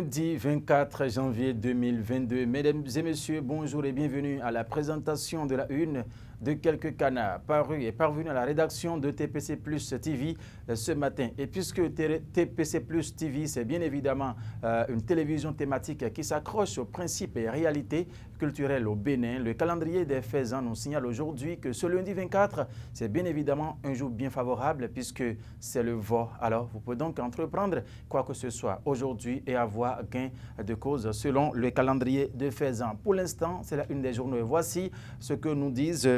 Lundi 24 janvier 2022. Mesdames et messieurs, bonjour et bienvenue à la présentation de la une de quelques canards parus et parvenus à la rédaction de TPC Plus TV ce matin. Et puisque TPC Plus TV, c'est bien évidemment une télévision thématique qui s'accroche aux principes et réalités culturelles au Bénin, le calendrier des faisans nous signale aujourd'hui que ce lundi 24, c'est bien évidemment un jour bien favorable puisque c'est le vent. Alors, vous pouvez donc entreprendre quoi que ce soit aujourd'hui et avoir gain de cause selon le calendrier de faisans. Pour l'instant, c'est la une des journaux. Voici ce que nous disent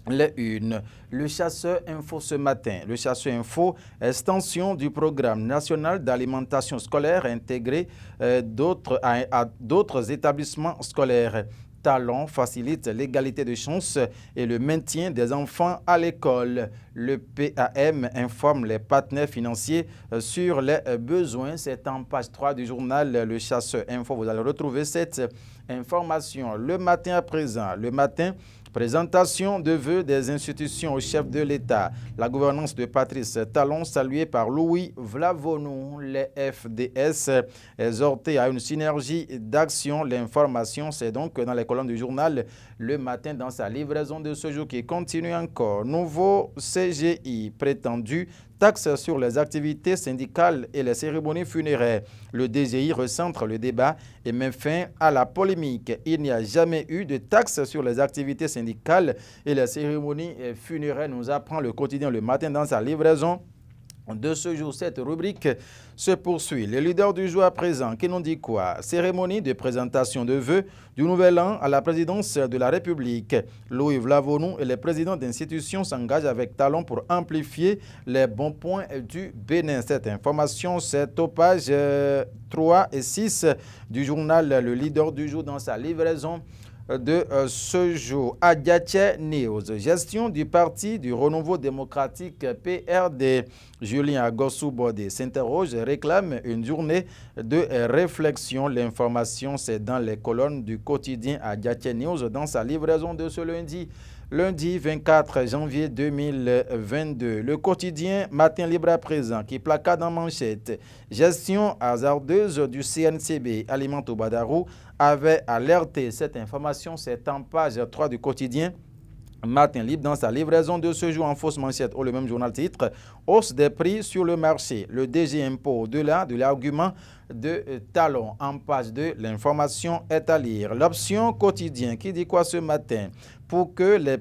les unes. Le chasseur info ce matin. Le chasseur info, extension du programme national d'alimentation scolaire intégré à d'autres établissements scolaires. Talon facilite l'égalité de chances et le maintien des enfants à l'école. Le PAM informe les partenaires financiers sur les besoins. C'est en page 3 du journal Le Chasseur Info. Vous allez retrouver cette information. Le matin à présent, le matin, présentation de vœux des institutions au chef de l'État. La gouvernance de Patrice Talon saluée par Louis Vlavonou. Les FDS exhortés à une synergie d'action. L'information, c'est donc dans les colonnes du journal Le Matin dans sa livraison de ce jour qui continue encore. Nouveau CGI prétendu. Taxe sur les activités syndicales et les cérémonies funéraires. Le DGI recentre le débat et met fin à la polémique. Il n'y a jamais eu de taxe sur les activités syndicales et les cérémonies funéraires, nous apprend le quotidien Le Matin dans sa livraison de ce jour. Cette rubrique se poursuit. Le leader du jour à présent, qui nous dit quoi? Cérémonie de présentation de vœux du nouvel an à la présidence de la République. Louis Vlavonou et les présidents d'institutions s'engagent avec talent pour amplifier les bons points du Bénin. Cette information, c'est aux pages 3 et 6 du journal Le leader du jour dans sa livraison de ce jour. Adiache News, gestion du parti du renouveau démocratique PRD. Julien Agossou-Bodé s'interroge et réclame une journée de réflexion. L'information, c'est dans les colonnes du quotidien Adiache News dans sa livraison de ce lundi. Lundi 24 janvier 2022, le quotidien Matin Libre à présent qui placard en manchette. Gestion hasardeuse du CNCB Alimento Badarou avait alerté. Cette information, c'est en page 3 du quotidien Matin Libre dans sa livraison de ce jour en fausse manchette ou le même journal titre. Hausse des prix sur le marché. Le DG Impôt au-delà de l'argument de Talon. En page 2, l'information est à lire. L'option quotidien qui dit quoi ce matin? Pour que les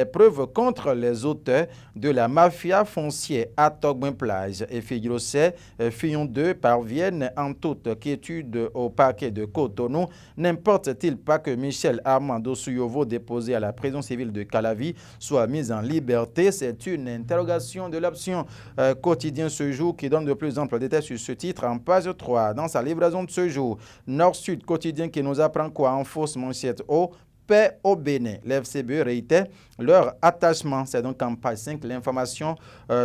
preuves contre les auteurs de la mafia foncière à Togbin-Plage et Figuirosset, Fillon 2 parviennent en toute quiétude au parquet de Cotonou. N'importe-t-il pas que Michel Armando Souyovo, déposé à la prison civile de Calavi, soit mis en liberté? C'est une interrogation de l'option quotidien ce jour qui donne de plus amples détails sur ce titre en page 3 dans sa livraison de ce jour. Nord-Sud quotidien qui nous apprend quoi en fausse manchette au paix au Bénin. L'FCBE réitère leur attachement. C'est donc en page 5 l'information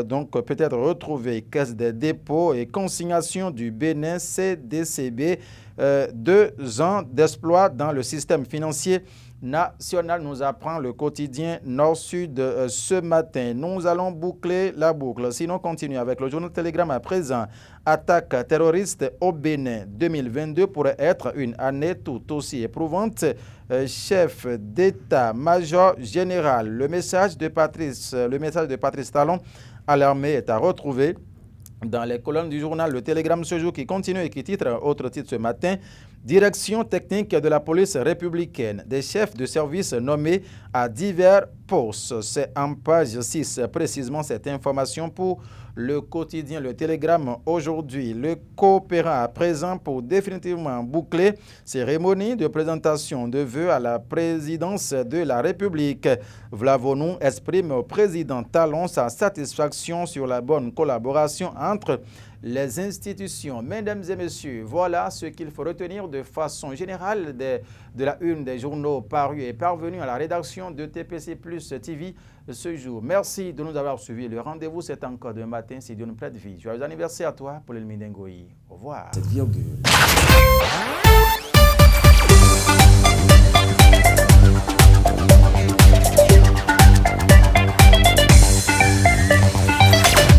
donc peut-être retrouvée. Caisse des dépôts et consignations du Bénin CDCB. 2 ans d'exploit dans le système financier national, nous apprend le quotidien Nord-Sud ce matin. Nous allons boucler la boucle. Sinon, continue avec le journal Télégramme à présent. Attaque terroriste au Bénin 2022 pourrait être une année tout aussi éprouvante. Chef d'état-major général. Le message de Patrice Talon à l'armée est à retrouver dans les colonnes du journal Le Télégramme ce jour qui continue et qui titre, autre titre ce matin, Direction technique de la police républicaine, des chefs de service nommés à divers postes. C'est en page 6 précisément cette information pour le quotidien Le Télégramme aujourd'hui. Le coopérant à présent pour définitivement boucler cérémonie de présentation de vœux à la présidence de la République. Vlavonou exprime au président Talon sa satisfaction sur la bonne collaboration entre les institutions. Mesdames et messieurs, voilà ce qu'il faut retenir de façon générale de la une des journaux parus et parvenus à la rédaction de TPC Plus TV ce jour. Merci de nous avoir suivis. Le rendez-vous, c'est encore demain matin, si Dieu nous prête vie. Joyeux anniversaire à toi, Paul Elmindengoyi. Au revoir. Cette virgule.